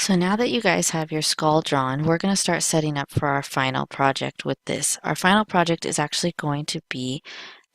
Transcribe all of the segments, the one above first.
So now that you guys have your skull drawn, we're going to start setting up for our final project with this. Our final project is actually going to be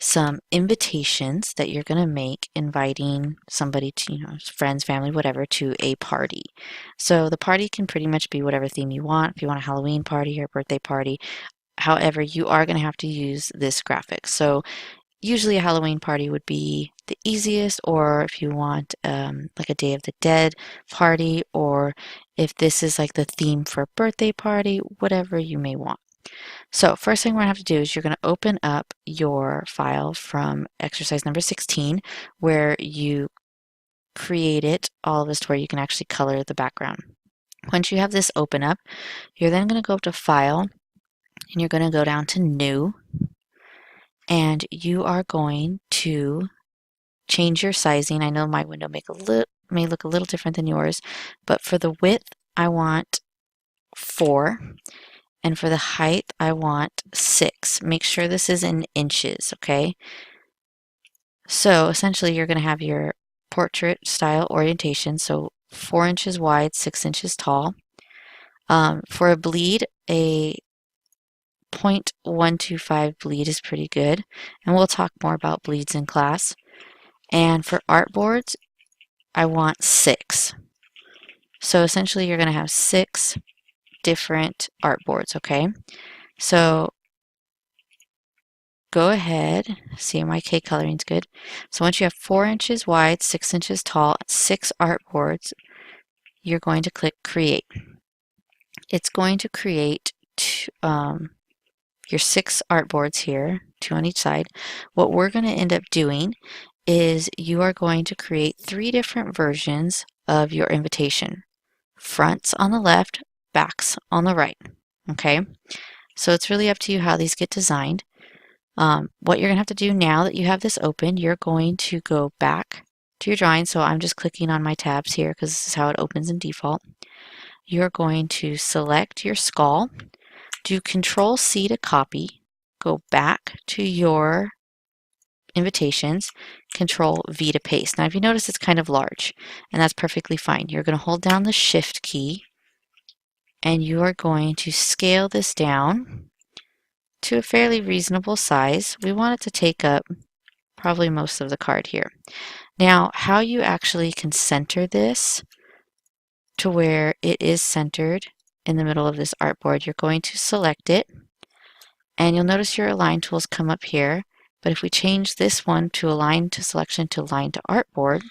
some invitations that you're going to make inviting somebody to, friends, family, whatever, to a party. So the party can pretty much be whatever theme you want. If you want a Halloween party or a birthday party, however, you are going to have to use this graphic. So usually a Halloween party would be the easiest, or if you want like a Day of the Dead party, or if this is like the theme for a birthday party, whatever you may want. So first thing we're going to have to do is you're going to open up your file from exercise number 16 where you created all of this to where you can actually color the background. Once you have this open up, you're then going to go up to File and you're going to go down to New, and you are going to change your sizing. I know my window may look a little different than yours, but for the width, I want 4, and for the height, I want 6. Make sure this is in inches, okay? So essentially, you're going to have your portrait style orientation, so 4 inches wide, 6 inches tall. For a bleed, a 0.125 bleed is pretty good, and we'll talk more about bleeds in class. And for artboards, I want 6. So essentially you're going to have 6 different artboards, okay? So go ahead, see my K coloring's good. So once you have 4 inches wide, 6 inches tall, 6 artboards, you're going to click Create. It's going to create your 6 artboards here, 2 on each side. What we're going to end up doing is you are going to create 3 different versions of your invitation. Fronts on the left, backs on the right, okay? So it's really up to you how these get designed. What you're going to have to do now that you have this open, you're going to go back to your drawing. So I'm just clicking on my tabs here because this is how it opens in default. You're going to select your skull, do Control C to copy, go back to your invitations, Control V to paste. Now if you notice it's kind of large, and that's perfectly fine. You're going to hold down the Shift key and you are going to scale this down to a fairly reasonable size. We want it to take up probably most of the card here. Now how you actually can center this to where it is centered in the middle of this artboard, you're going to select it and you'll notice your align tools come up here. But if we change this one to align to selection to align to artboard,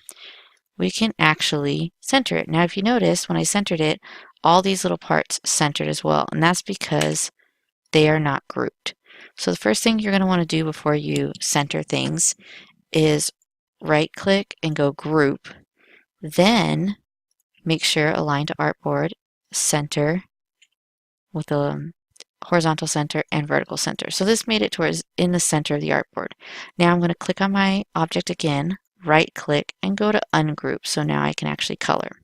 we can actually center it. Now if you notice when I centered it, all these little parts centered as well, and that's because they are not grouped. So the first thing you're going to want to do before you center things is right click and go group, then make sure align to artboard, center with a horizontal center and vertical center. So this made it towards in the center of the artboard. Now I'm going to click on my object again, right click and go to ungroup. So now I can actually color.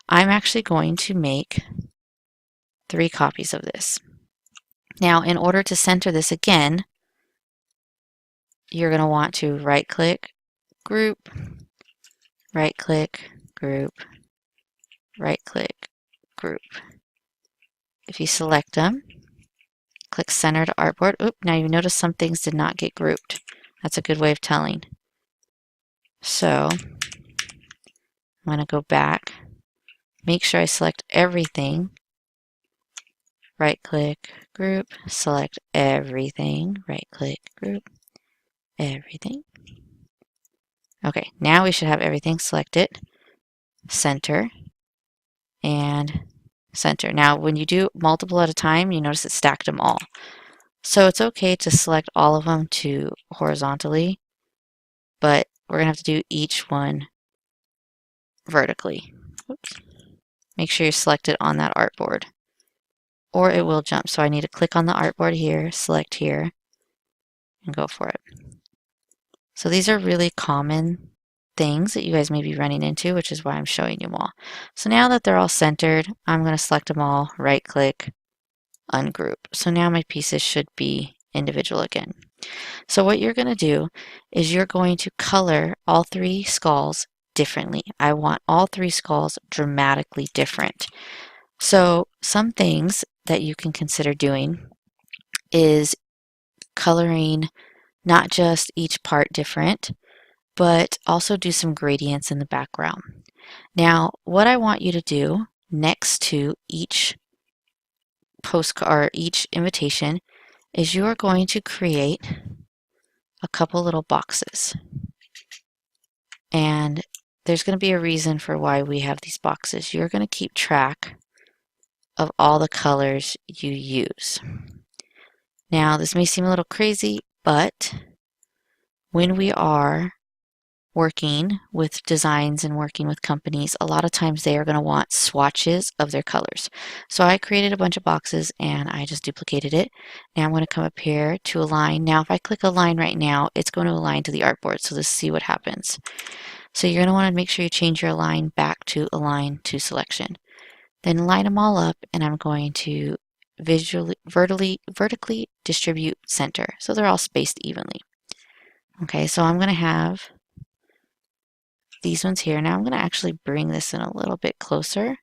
I'm actually going to make 3 copies of this. Now in order to center this again, you're going to want to right click, group, right click, group, right click, group. If you select them, click center to artboard. Oop, now you notice some things did not get grouped. That's a good way of telling. So I'm going to go back, make sure I select everything, right click, group, select everything, right click, group, everything. Okay, now we should have everything selected, center, and center. Now when you do multiple at a time, you notice it stacked them all. So it's okay to select all of them to horizontally, but we're going to have to do each one vertically. Oops. Make sure you select it on that artboard or it will jump. So I need to click on the artboard here, select here, and go for it. So these are really common things that you guys may be running into, which is why I'm showing you all. So now that they're all centered, I'm going to select them all, right click, ungroup. So now my pieces should be individual again. So what you're going to do is you're going to color all 3 skulls differently. I want all three skulls dramatically different. So some things that you can consider doing is coloring not just each part different, but also do some gradients in the background. Now, what I want you to do next to each postcard or each invitation is you are going to create a couple little boxes. And there's going to be a reason for why we have these boxes. You're going to keep track of all the colors you use. Now, this may seem a little crazy, but when we are working with designs and working with companies, a lot of times they are going to want swatches of their colors. So I created a bunch of boxes and I just duplicated it. Now I'm going to come up here to align. Now if I click align right now, it's going to align to the artboard. So let's see what happens. So you're going to want to make sure you change your align back to align to selection. Then line them all up and I'm going to vertically distribute center. So they're all spaced evenly. Okay, so I'm going to have these ones here. Now I'm going to actually bring this in a little bit closer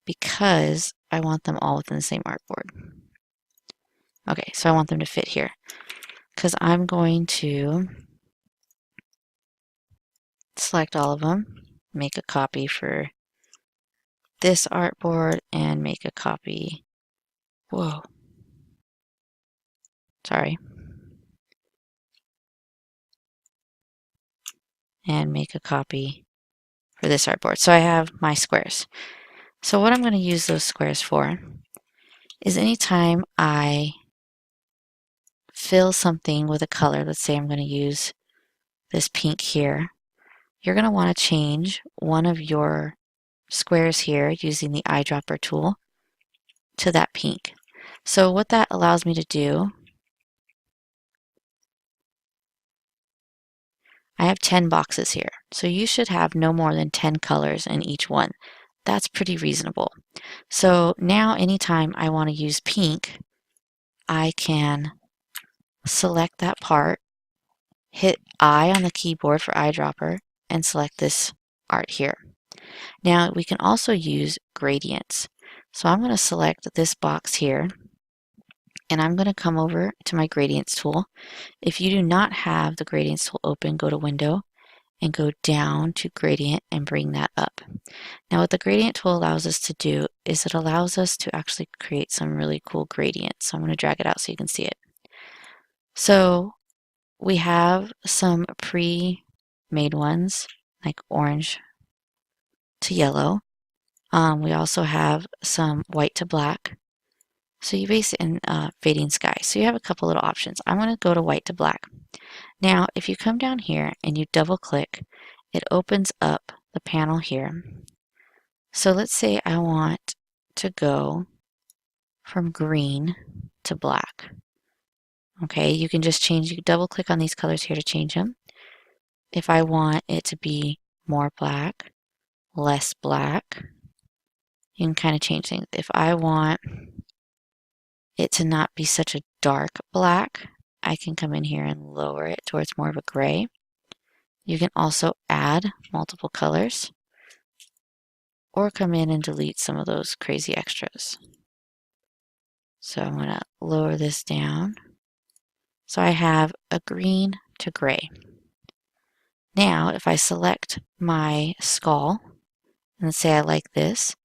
because I want them all within the same artboard. Okay, so I want them to fit here because I'm going to select all of them, make a copy for this artboard, and make a copy. Whoa. Sorry. And make a copy for this artboard. So I have my squares. So what I'm going to use those squares for is anytime I fill something with a color, let's say I'm going to use this pink here, you're going to want to change one of your squares here using the Eyedropper tool to that pink. So what that allows me to do, I have 10 boxes here. So you should have no more than 10 colors in each one. That's pretty reasonable. So now anytime I want to use pink, I can select that part, hit I on the keyboard for eyedropper, and select this art here. Now we can also use gradients. So I'm going to select this box here, and I'm going to come over to my gradients tool. If you do not have the gradients tool open, go to Window and go down to gradient and bring that up. Now what the gradient tool allows us to do is it allows us to actually create some really cool gradients. So I'm going to drag it out so you can see it. So we have some pre-made ones like orange to yellow. We also have some white to black. So you base it in fading sky. So you have a couple little options. I'm going to go to white to black. Now, if you come down here and you double click, it opens up the panel here. So let's say I want to go from green to black. Okay, you can just change, you can double click on these colors here to change them. If I want it to be more black, less black, you can kind of change things. If I want it to not be such a dark black, I can come in here and lower it towards more of a gray. You can also add multiple colors or come in and delete some of those crazy extras. So I'm going to lower this down. So I have a green to gray. Now, if I select my skull and say I like this,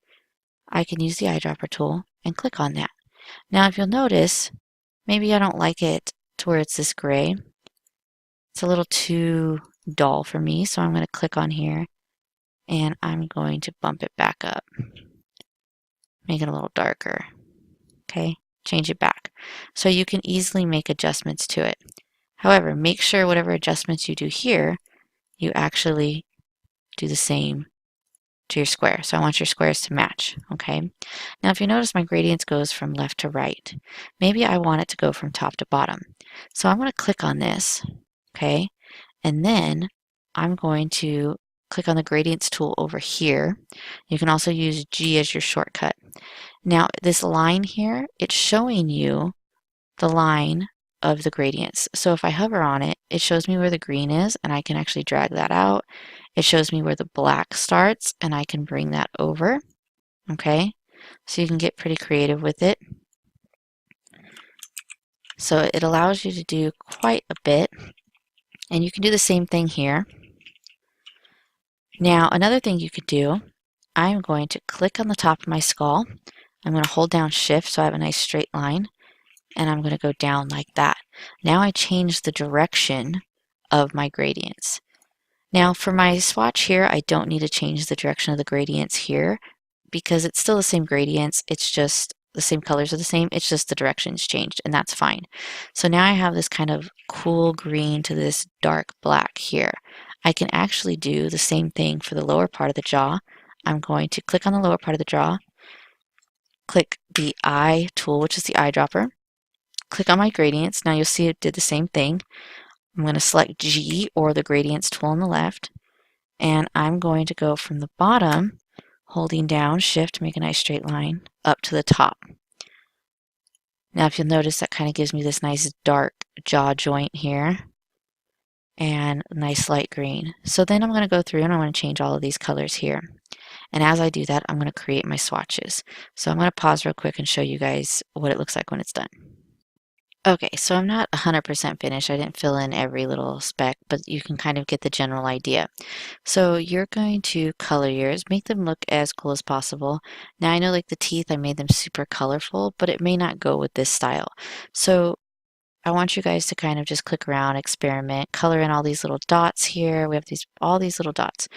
I can use the eyedropper tool and click on that. Now, if you'll notice, maybe I don't like it to where it's this gray. It's a little too dull for me, so I'm going to click on here and I'm going to bump it back up. Make it a little darker. Okay, change it back. So you can easily make adjustments to it. However, make sure whatever adjustments you do here, you actually do the same to your square. So I want your squares to match, okay? Now if you notice my gradients goes from left to right. Maybe I want it to go from top to bottom. So I'm going to click on this, okay? And then I'm going to click on the gradients tool over here. You can also use G as your shortcut. Now this line here, it's showing you the line of the gradients. So if I hover on it, it shows me where the green is and I can actually drag that out It shows me where the black starts, and I can bring that over. Okay, so you can get pretty creative with it. So it allows you to do quite a bit, and you can do the same thing here. Now, another thing you could do, I'm going to click on the top of my skull. I'm going to hold down Shift so I have a nice straight line, and I'm going to go down like that. Now I change the direction of my gradients. Now for my swatch here, I don't need to change the direction of the gradients here because it's still the same gradients. It's just the same colors are the same. It's just the directions changed, and that's fine. So now I have this kind of cool green to this dark black here. I can actually do the same thing for the lower part of the jaw. I'm going to click on the lower part of the jaw, click the eye tool, which is the eyedropper, click on my gradients. Now you'll see it did the same thing. I'm going to select G, or the gradients tool on the left, and I'm going to go from the bottom, holding down Shift to make a nice straight line, up to the top. Now if you'll notice, that kind of gives me this nice dark jaw joint here and nice light green. So then I'm going to go through and I'm going to change all of these colors here. And as I do that, I'm going to create my swatches. So I'm going to pause real quick and show you guys what it looks like when it's done. Okay, so I'm not 100% finished. I didn't fill in every little speck, but you can kind of get the general idea. So you're going to color yours, make them look as cool as possible. Now I know like the teeth, I made them super colorful, but it may not go with this style. So I want you guys to kind of just click around, experiment, color in all these little dots here. We have all these little dots.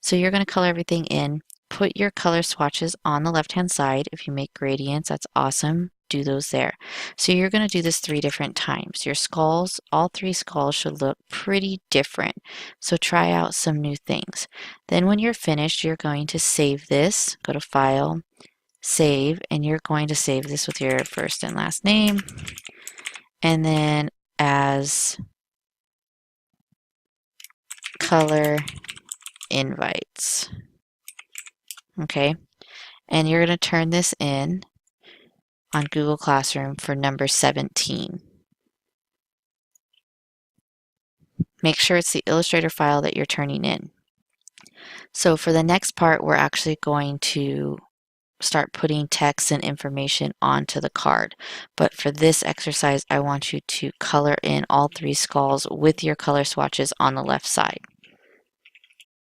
So you're going to color everything in. Put your color swatches on the left-hand side. If you make gradients, that's awesome. Do those there. So you're going to do this 3 different times. Your skulls, all 3 skulls should look pretty different. So try out some new things. Then when you're finished, you're going to save this. Go to File, Save, and you're going to save this with your first and last name. And then as color invites. Okay, and you're going to turn this in on Google Classroom for number 17. Make sure it's the Illustrator file that you're turning in. So for the next part, we're actually going to start putting text and information onto the card. But for this exercise, I want you to color in all 3 skulls with your color swatches on the left side.